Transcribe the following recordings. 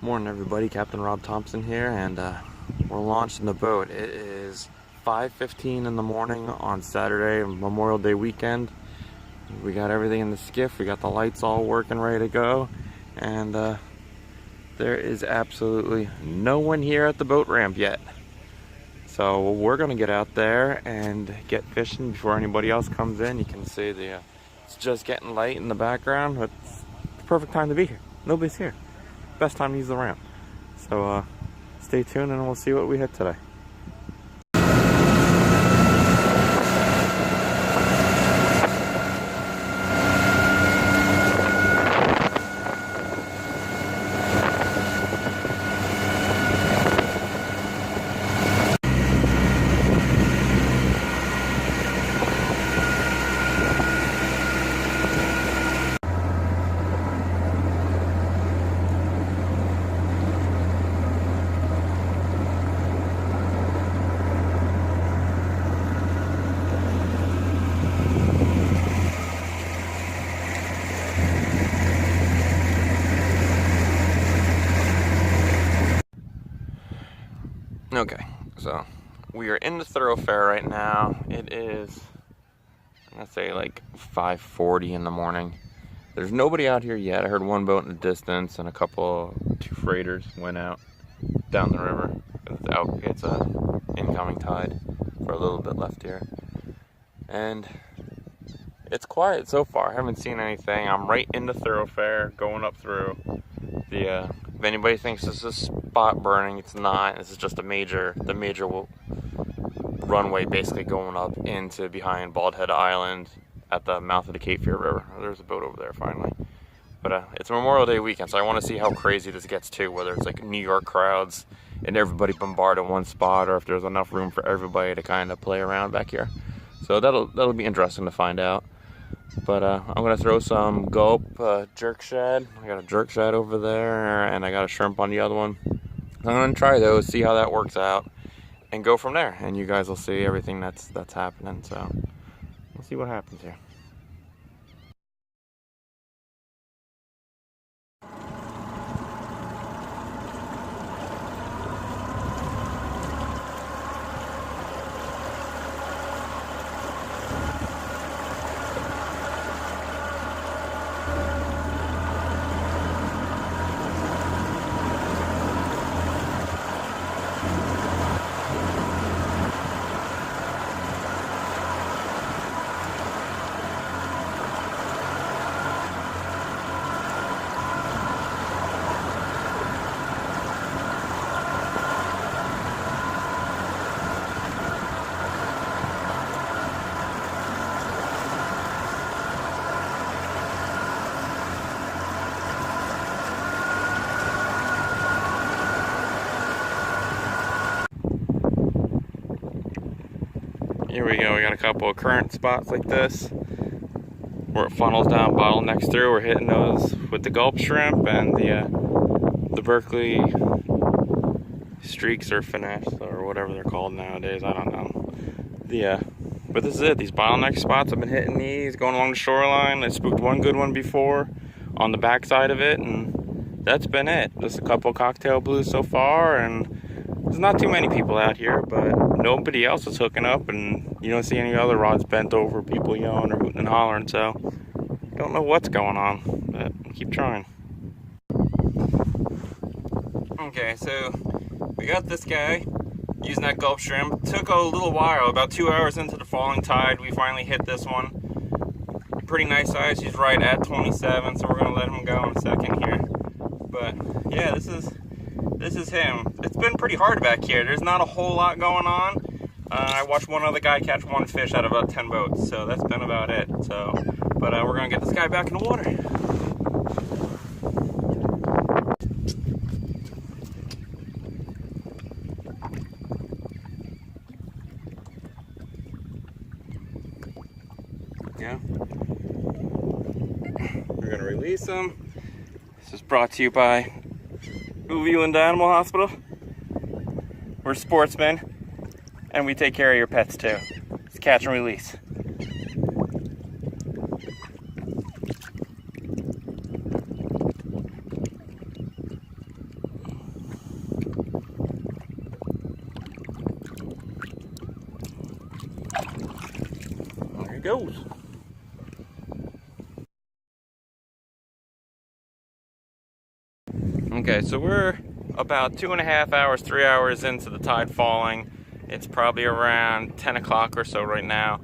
Morning everybody, Captain Rob Thompson here, and we're launching the boat. It is 5:15 in the morning on Saturday, Memorial Day weekend. We got everything in the skiff, we got the lights all working, ready to go, and there is absolutely no one here at the boat ramp yet. So we're gonna get out there and get fishing before anybody else comes in. You can see it's just getting light in the background, but it's the perfect time to be here. Nobody's here. Best time to use the ramp. So stay tuned and we'll see what we hit today. Okay, so we are in the thoroughfare right now. It is, I'm gonna say like 5:40 in the morning. There's nobody out here yet. I heard one boat in the distance and two freighters went out down the river. It's a incoming tide for a little bit left here. And it's quiet so far. I haven't seen anything. I'm right in the thoroughfare going up through the if anybody thinks this is spot burning, it's not. This is just the major runway basically going up into behind Bald Head Island at the mouth of the Cape Fear River. There's a boat over there finally. But it's Memorial Day weekend, so I want to see how crazy this gets too, whether it's like New York crowds and everybody bombarded in one spot, or if there's enough room for everybody to kind of play around back here. So that'll be interesting to find out. But I'm gonna throw some Gulp jerk shad. I got a jerk shad over there, and I got a shrimp on the other one. I'm gonna try those, see how that works out, and go from there. And you guys will see everything that's happening. So we'll see what happens here. Here we go, we got a couple of current spots like this where it funnels down, bottlenecks through. We're hitting those with the Gulp shrimp and the Berkeley streaks or finesse or whatever they're called nowadays, I don't know. But this is it, these bottleneck spots, I've been hitting these, going along the shoreline. I spooked one good one before on the back side of it, and that's been it. Just a couple cocktail blues so far, and there's not too many people out here, but nobody else is hooking up, and you don't see any other rods bent over, people yelling or hooting and hollering, so don't know what's going on, but keep trying. Okay, so we got this guy using that Gulp shrimp. Took a little while, about 2 hours into the falling tide, we finally hit this one. Pretty nice size, he's right at 27, so we're gonna let him go in a second here. But yeah, this is him. It's been pretty hard back here. There's not a whole lot going on. I watched one other guy catch one fish out of about 10 boats, so that's been about it. So, but we're gonna get this guy back in the water. Yeah. We're gonna release him. This is brought to you by Uviland Animal Hospital. We're sportsmen, and we take care of your pets too. It's catch and release. goes. Okay, so we're about 2.5 hours, 3 hours into the tide falling. It's probably around 10 o'clock or so right now.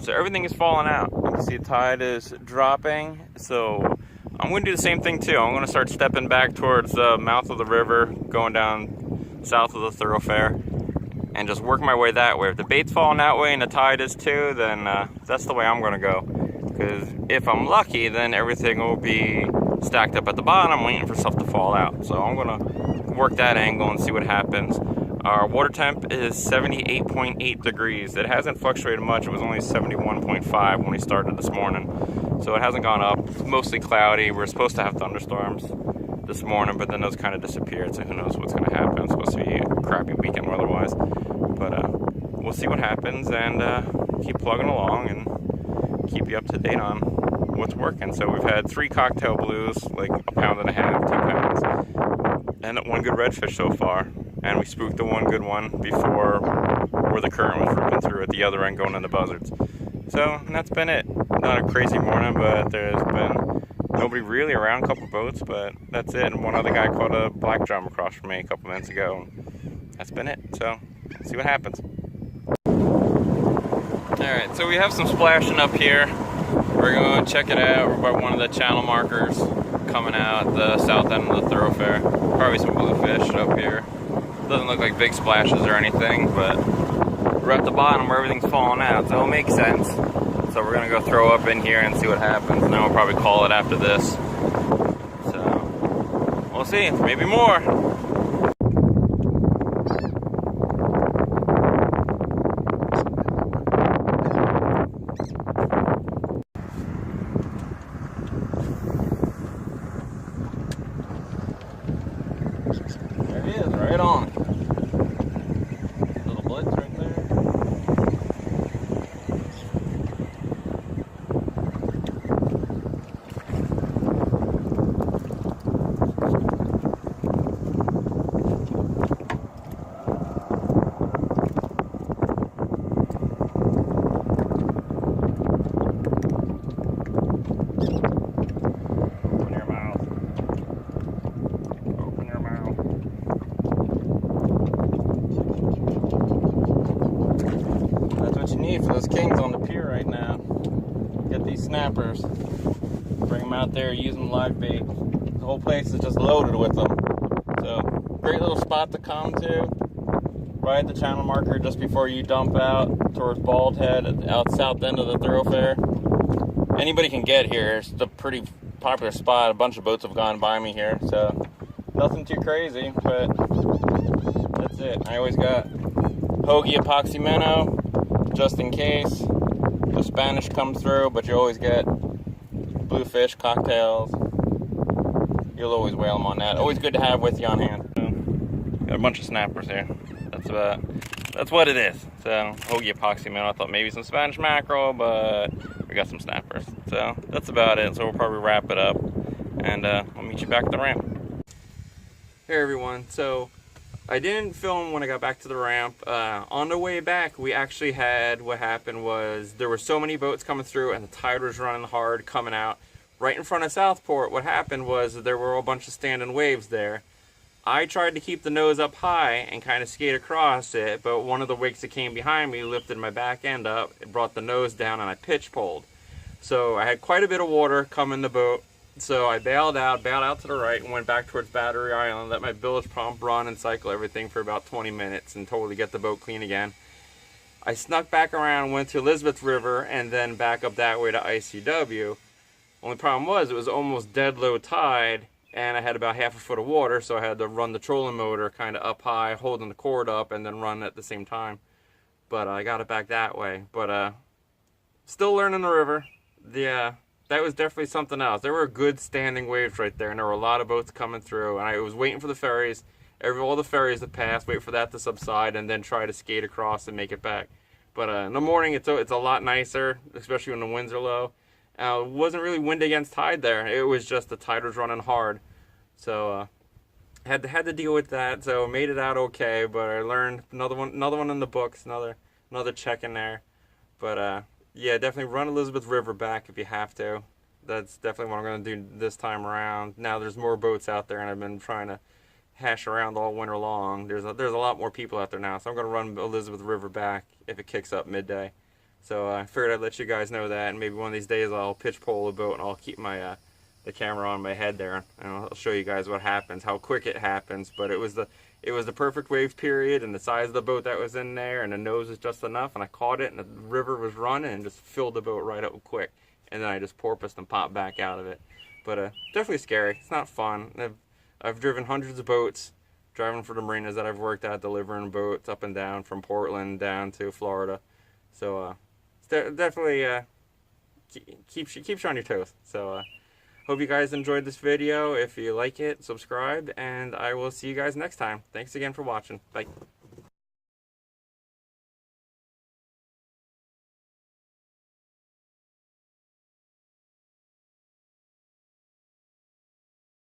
So everything is falling out. You can see the tide is dropping. So I'm going to do the same thing too. I'm going to start stepping back towards the mouth of the river, going down south of the thoroughfare, and just work my way that way. If the bait's falling that way and the tide is too, then that's the way I'm going to go. Because if I'm lucky, then everything will be stacked up at the bottom waiting for stuff to fall out. So I'm going to work that angle and see what happens. Our water temp is 78.8 degrees. It hasn't fluctuated much. It was only 71.5 when we started this morning. So it hasn't gone up. It's mostly cloudy. We're supposed to have thunderstorms this morning, but then those kind of disappeared. So who knows what's going to happen. It's supposed to be a crappy weekend weather-wise. But we'll see what happens and keep plugging along and keep you up to date on what's working. So we've had 3 cocktail blues, like 1.5 pounds, 2 pounds, and 1 good redfish so far. And we spooked the 1 good one before where the current was ripping through at the other end going in the buzzards. So that's been it. Not a crazy morning, but there's been nobody really around, a couple boats, but that's it. And one other guy caught a black drum across from me a couple minutes ago. That's been it. So let's see what happens. Alright, so we have some splashing up here. We're going to check it out. We're by one of the channel markers coming out the south end of the thoroughfare. Probably some bluefish up here. Doesn't look like big splashes or anything, but we're at the bottom where everything's falling out, so it'll make sense. So we're gonna go throw up in here and see what happens, and then we'll probably call it after this. So we'll see, maybe more. There he is, right on. Little blitz right there. Open your mouth. Open your mouth. That's what you need for those kings on the pier right now. Get these snappers. Bring them out there, use them live bait. The whole place is just loaded with them. So, great little spot to come to. Right at the channel marker just before you dump out towards Bald Head, out south end of the thoroughfare. Anybody can get here. It's a pretty popular spot. A bunch of boats have gone by me here, so nothing too crazy, but that's it. I always got Hogy Epoxy Minnow, just in case the Spanish comes through, but you always get bluefish, cocktails. You'll always whale them on that. Always good to have with you on hand. So, got a bunch of snappers here. That's what it is. So, Hogy Epoxy Minnow. I thought maybe some Spanish mackerel, but we got some snappers. So, that's about it. So, we'll probably wrap it up, and I'll meet you back at the ramp. Hey everyone. So, I didn't film when I got back to the ramp. On the way back, we actually had, what happened was, there were so many boats coming through and the tide was running hard coming out. Right in front of Southport, what happened was there were a bunch of standing waves there. I tried to keep the nose up high and kind of skate across it, but one of the wakes that came behind me lifted my back end up, it brought the nose down, and I pitch poled. So I had quite a bit of water come in the boat. So I bailed out to the right, and went back towards Battery Island, let my bilge pump run and cycle everything for about 20 minutes and totally get the boat clean again. I snuck back around, went to Elizabeth River, and then back up that way to ICW. Only problem was it was almost dead low tide, and I had about half a foot of water, so I had to run the trolling motor kind of up high, holding the cord up, and then run at the same time. But I got it back that way. But still learning the river. That was definitely something else. There were good standing waves right there, and there were a lot of boats coming through, and I was waiting for the ferries, all the ferries to pass, wait for that to subside, and then try to skate across and make it back. But in the morning, it's a lot nicer, especially when the winds are low. It wasn't really wind against tide there. It was just the tide was running hard. So had to deal with that. So made it out okay, but I learned another one in the books, another check in there. But Yeah, definitely run Elizabeth River back if you have to. That's definitely what I'm going to do this time around. Now there's more boats out there, and I've been trying to hash around all winter long. There's a lot more people out there now, so I'm going to run Elizabeth River back if it kicks up midday. So I figured I'd let you guys know that, and maybe one of these days I'll pitch pole a boat and I'll keep my the camera on my head there, and I'll show you guys what happens, how quick it happens. But it was the perfect wave period, and the size of the boat that was in there, and the nose was just enough, and I caught it, and the river was running, and just filled the boat right up quick, and then I just porpoised and popped back out of it. But definitely scary. It's not fun. I've driven hundreds of boats, driving for the marinas that I've worked at, delivering boats up and down from Portland down to Florida. So definitely keeps you on your toes. So hope you guys enjoyed this video. If you like it, subscribe, and I will see you guys next time. Thanks again for watching. Bye.